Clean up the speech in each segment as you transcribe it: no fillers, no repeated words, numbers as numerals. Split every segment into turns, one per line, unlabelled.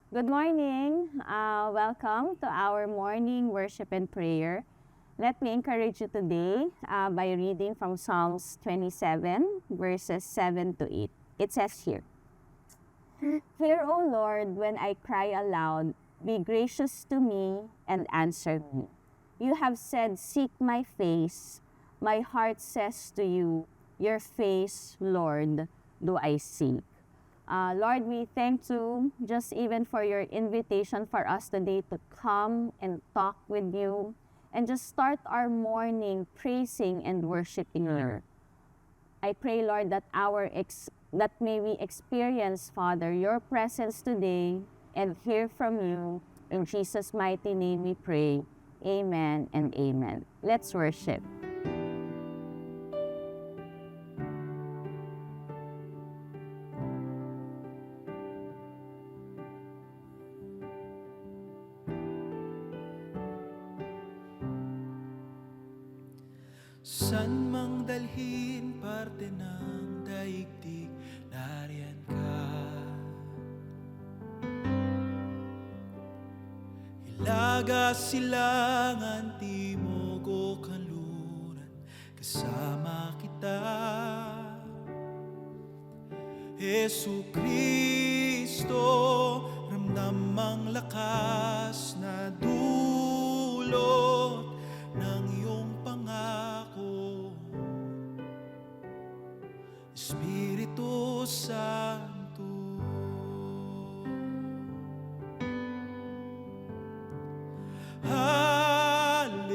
Good morning. Welcome to our morning worship and prayer. Let me encourage you today by reading from Psalms 27, verses 7 to 8. It says here, Hear, O Lord, when I cry aloud, be gracious to me and answer me. You have said, seek my face. My heart says to you, your face, Lord, do I seek. Lord, we thank you just even for your invitation for us today to come and talk with you and just start our morning praising and worshiping you. I pray, Lord, that that may we experience, Father, your presence today and hear from you. In Jesus' mighty name we pray. Amen and amen. Let's worship.
San mang dalhin parte ng daigdig, nariyan ka. Hilaga, silangan, timog o kanluran, kasama kita. Jesucristo, ramdam ang lakas na dulot ng iyong pangako. Espiritu Santo, Hallelujah,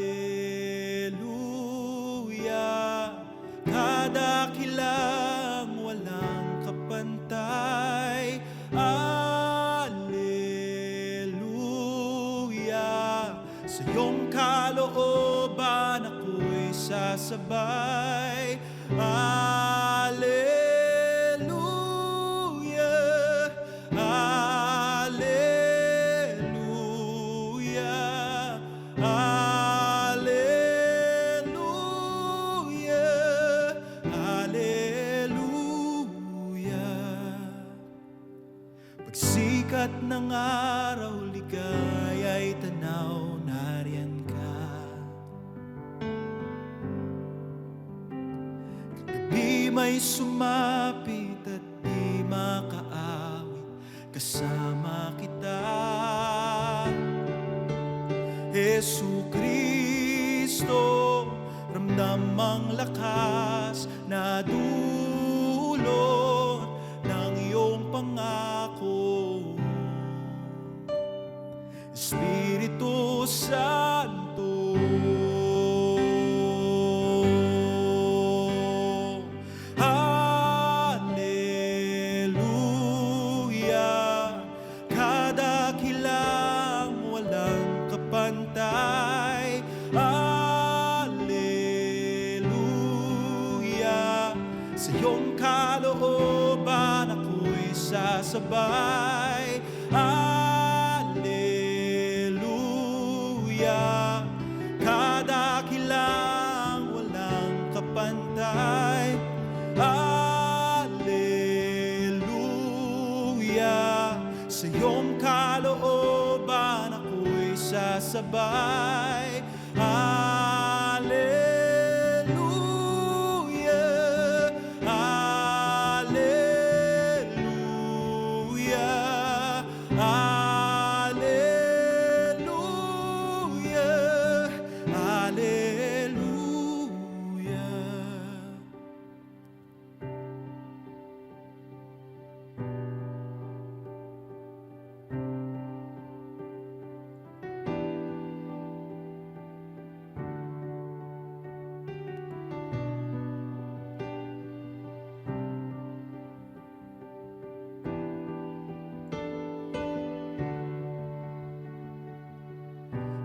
kadakilang walang kapantay. Hallelujah, sa iyong kalooban ako'y sasabay. Hallelujah, Hallelujah, Hallelujah, Hallelujah. Pagsikat ng araw, ligaya'y tanaw, nariyan ka. Di may sumapit at di makaawit, kasama kita. Jesucristo, ramdam ang lakas na dulot ng iyong pangako. Espiritu Santo, Hallelujah, kadakilang walang kapantay. Hallelujah, sa iyong kalooban ako'y sasabay. Hallelujah, kadakilang walang kapantay. Hallelujah, sa iyong kalooban ako'y sasabay. Hallelujah, Hallelujah, Hallelujah, Hallelujah.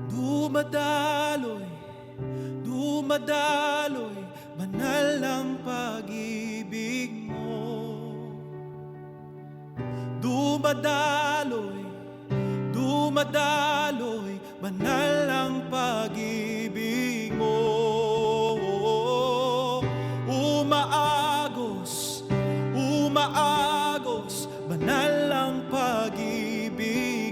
Dumadaloy, dumadaloy, banal ang pag-ibig mo. Dumadaloy, dumadaloy, banal ang pag-ibig mo. Umaagos, umaagos, banal ang pag-ibig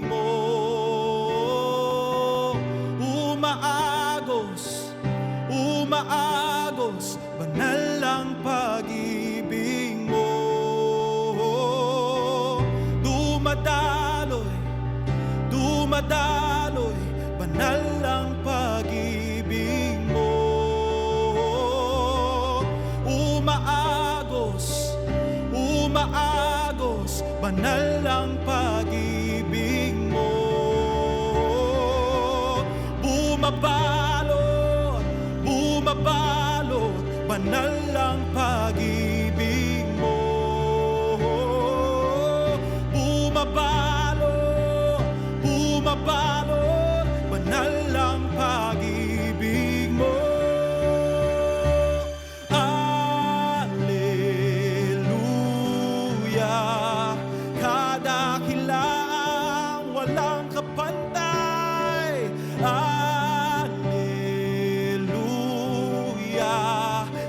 dumadaloy, banal ang pag-ibig mo. Umaagos, umaagos, banal ang pag-ibig mo. Bumabalot, bumabalot, banal ang pag-ibig mo. Bumabalot, bumabalot, banal ang pag-ibig mo. Alleluia, kadakilang walang kapantay. Alleluia,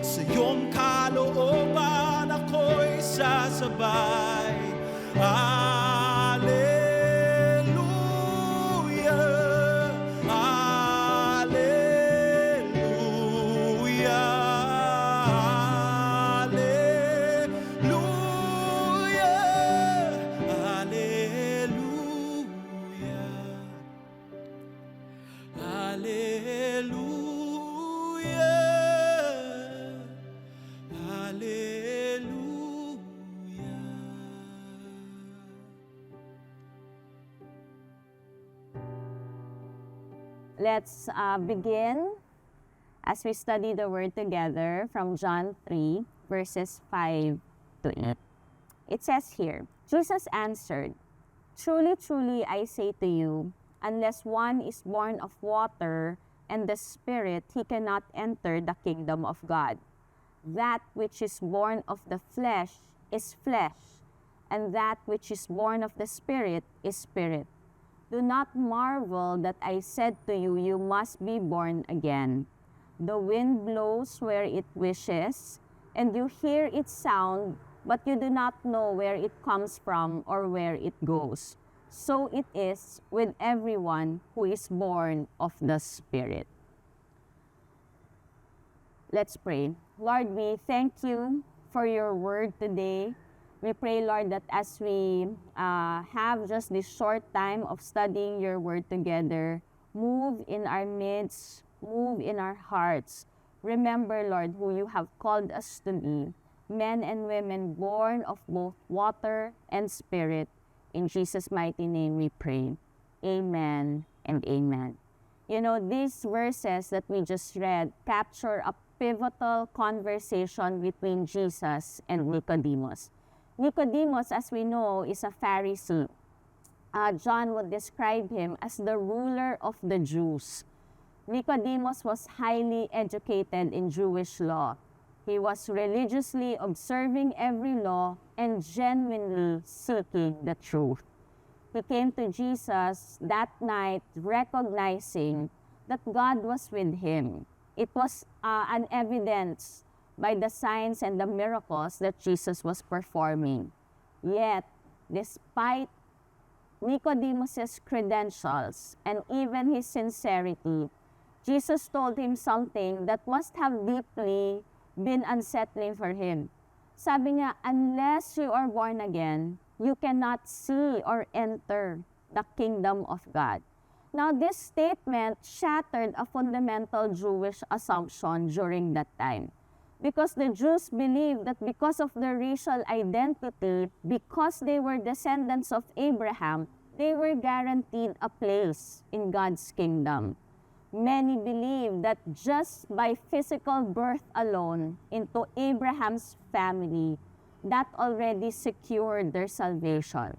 sa iyong kalooban ako'y sasabay. Alleluia, alleluia, alleluia, alleluia, alleluia, alleluia.
Let's begin as we study the word together from John 3, verses 5 to 8. It says here, Jesus answered, "Truly, truly, I say to you, unless one is born of water and the Spirit, he cannot enter the kingdom of God. That which is born of the flesh is flesh, and that which is born of the Spirit is spirit. Do not marvel that I said to you, you must be born again. The wind blows where it wishes, and you hear its sound, but you do not know where it comes from or where it goes. So it is with everyone who is born of the Spirit." Let's pray. Lord, we thank you for your word today. We pray, Lord, that as we have just this short time of studying your word together, move in our midst, move in our hearts. Remember, Lord, who you have called us to be, men and women born of both water and Spirit. In Jesus' mighty name we pray. Amen and amen. You know, these verses that we just read capture a pivotal conversation between Jesus and Nicodemus. Nicodemus, as we know, is a Pharisee. John would describe him as the ruler of the Jews. Nicodemus was highly educated in Jewish law. He was religiously observing every law and genuinely seeking the truth. He came to Jesus that night recognizing that God was with him. It was an evidence by the signs and the miracles that Jesus was performing. Yet, despite Nicodemus' credentials and even his sincerity, Jesus told him something that must have deeply been unsettling for him. Sabi niya, unless you are born again, you cannot see or enter the kingdom of God. Now, this statement shattered a fundamental Jewish assumption during that time. Because the Jews believed that because of their racial identity, because they were descendants of Abraham, they were guaranteed a place in God's kingdom. Many believe that just by physical birth alone into Abraham's family, that already secured their salvation.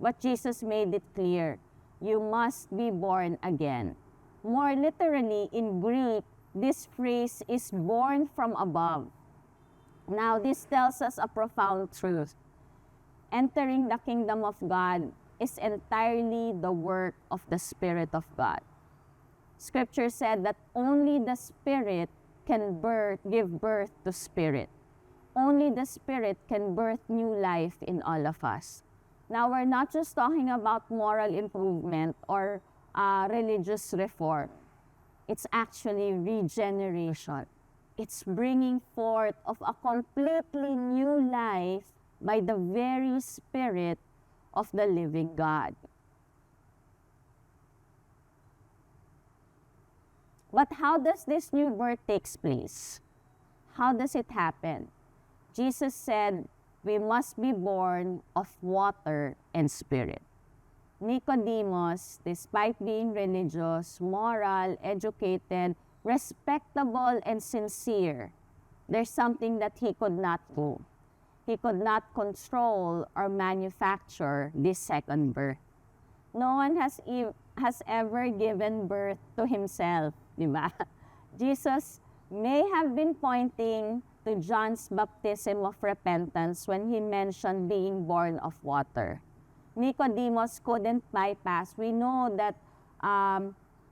But Jesus made it clear, you must be born again. More literally, in Greek, this phrase is born from above. Now, this tells us a profound truth. Entering the kingdom of God is entirely the work of the Spirit of God. Scripture said that only the Spirit can give birth to Spirit. Only the Spirit can birth new life in all of us. Now, we're not just talking about moral improvement or religious reform. It's actually regeneration. It's bringing forth of a completely new life by the very Spirit of the living God. But how does this new birth takes place? How does it happen? Jesus said, we must be born of water and spirit. Nicodemus, despite being religious, moral, educated, respectable, and sincere, there's something that he could not do. He could not control or manufacture this second birth. No one has ever given birth to himself, di ba? Jesus may have been pointing to John's baptism of repentance when he mentioned being born of water. Nicodemus couldn't bypass. We know that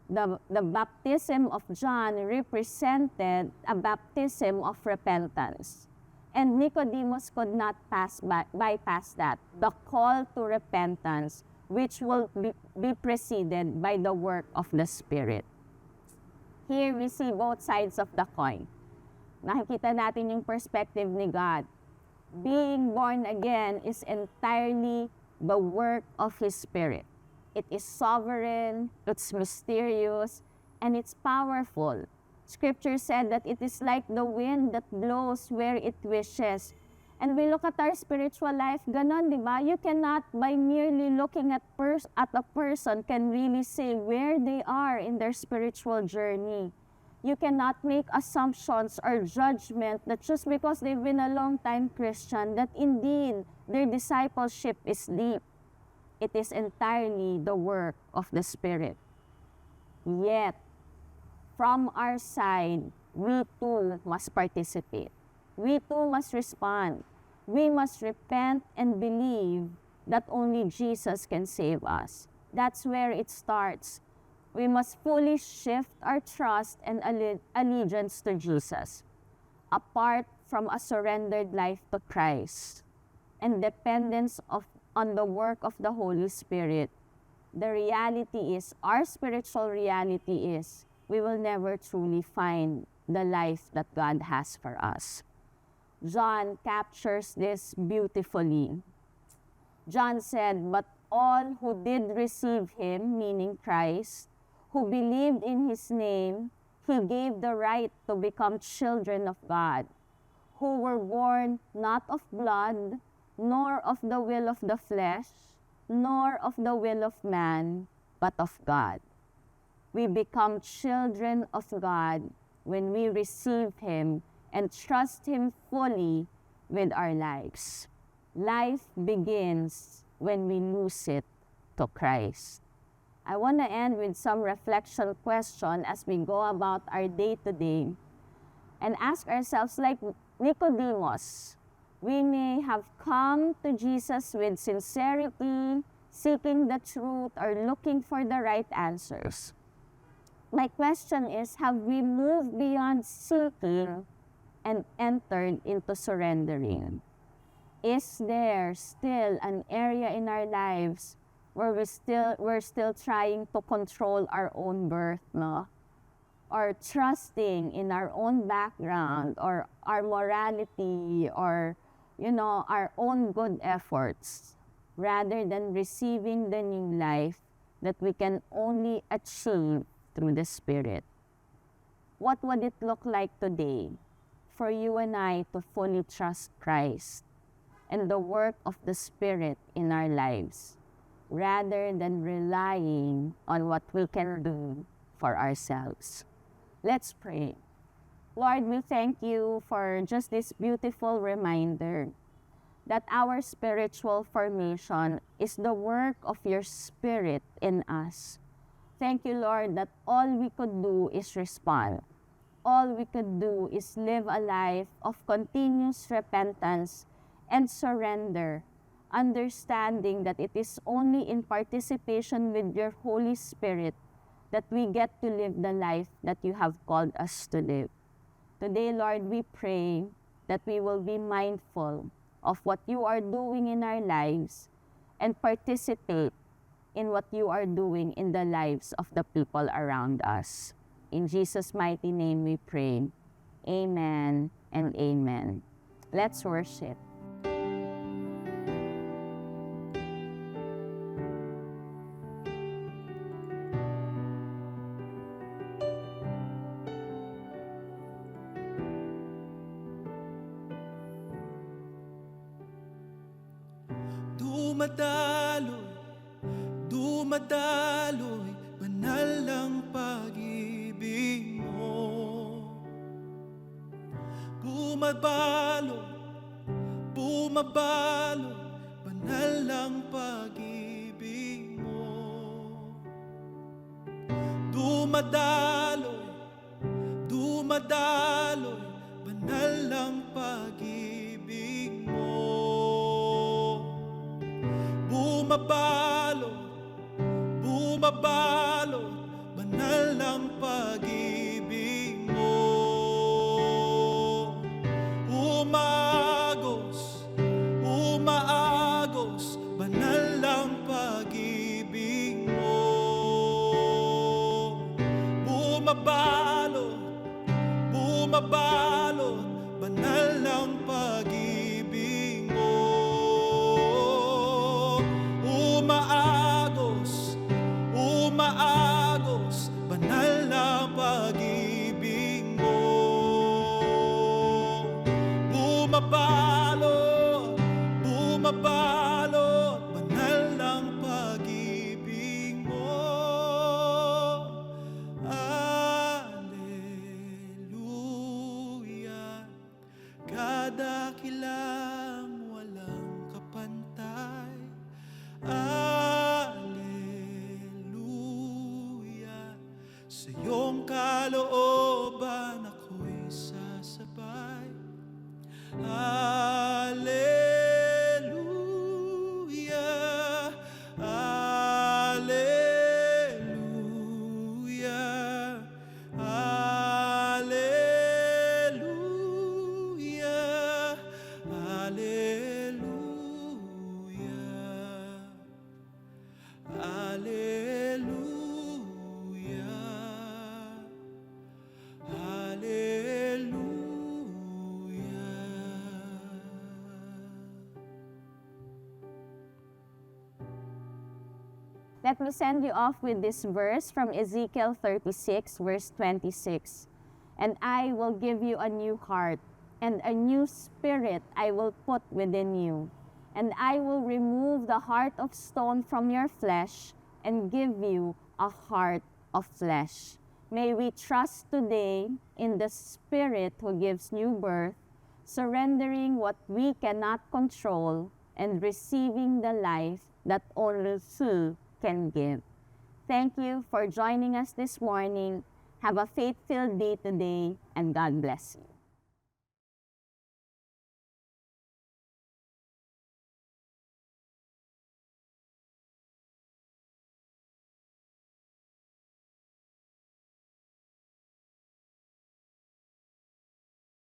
the baptism of John represented a baptism of repentance. And Nicodemus could not bypass that, the call to repentance, which will be preceded by the work of the Spirit. Here we see both sides of the coin. Nakikita natin yung perspective ni God. Being born again is entirely the work of His Spirit. It is sovereign, it's mysterious, and it's powerful. Scripture said that it is like the wind that blows where it wishes. And we look at our spiritual life, ganon, di ba? You cannot, by merely looking at a person, can really say where they are in their spiritual journey. You cannot make assumptions or judgment that just because they've been a long time Christian, that indeed their discipleship is deep. It is entirely the work of the Spirit. Yet, from our side, we too must participate. We too must respond. We must repent and believe that only Jesus can save us. That's where it starts. We must fully shift our trust and allegiance to Jesus, apart from a surrendered life to Christ and dependence on the work of the Holy Spirit. The reality is, our spiritual reality is, we will never truly find the life that God has for us. John captures this beautifully. John said, but all who did receive Him, meaning Christ, who believed in His name, He gave the right to become children of God, who were born not of blood, nor of the will of the flesh, nor of the will of man, but of God. We become children of God when we receive Him and trust Him fully with our lives. Life begins when we lose it to Christ. I want to end with some reflection question as we go about our day-to-day and ask ourselves, like Nicodemus, we may have come to Jesus with sincerity, seeking the truth, or looking for the right answers. My question is, have we moved beyond seeking and entered into surrendering? Is there still an area in our lives where we're still trying to control our own birth, no? Or trusting in our own background or our morality or, our own good efforts, rather than receiving the new life that we can only achieve through the Spirit? What would it look like today for you and I to fully trust Christ and the work of the Spirit in our lives, rather than relying on what we can do for ourselves? Let's pray. Lord, we thank you for just this beautiful reminder that our spiritual formation is the work of your Spirit in us. Thank you, Lord, that all we could do is respond. All we could do is live a life of continuous repentance and surrender, understanding that it is only in participation with your Holy Spirit that we get to live the life that you have called us to live. Today, Lord, we pray that we will be mindful of what you are doing in our lives and participate in what you are doing in the lives of the people around us. In Jesus' mighty name we pray. Amen and amen. Let's worship.
Dumadaloy, dumadaloy, banal ang pag-ibig mo. Bumabalot, bumabalot, banal ang pag-ibig mo. Dumadaloy, dumadaloy, banal ang pag-ibig mo. Bumabalot, bumabalot, banal ang pag-ibig mo. Umagos, umaagos, banal ang pag-ibig mo. Bumabalot, bumabalot, banal ang pag-ibig mo. Umaagos, umaagos, banal ang pag-ibig mo. Bumabalot, bumabalot, banal ang pag-ibig mo. Alleluia, kadakilang walang kapantay. Alleluia, sa iyong kalooban ako'y sasabay. Alleluia, alleluia, alleluia, alleluia, alleluia,
Let me send you off with this verse from Ezekiel 36, verse 26. And I will give you a new heart, and a new spirit I will put within you. And I will remove the heart of stone from your flesh, and give you a heart of flesh. May we trust today in the Spirit who gives new birth, surrendering what we cannot control, and receiving the life that only He can give. Thank you for joining us this morning. Have a faith-filled day today, and God bless you.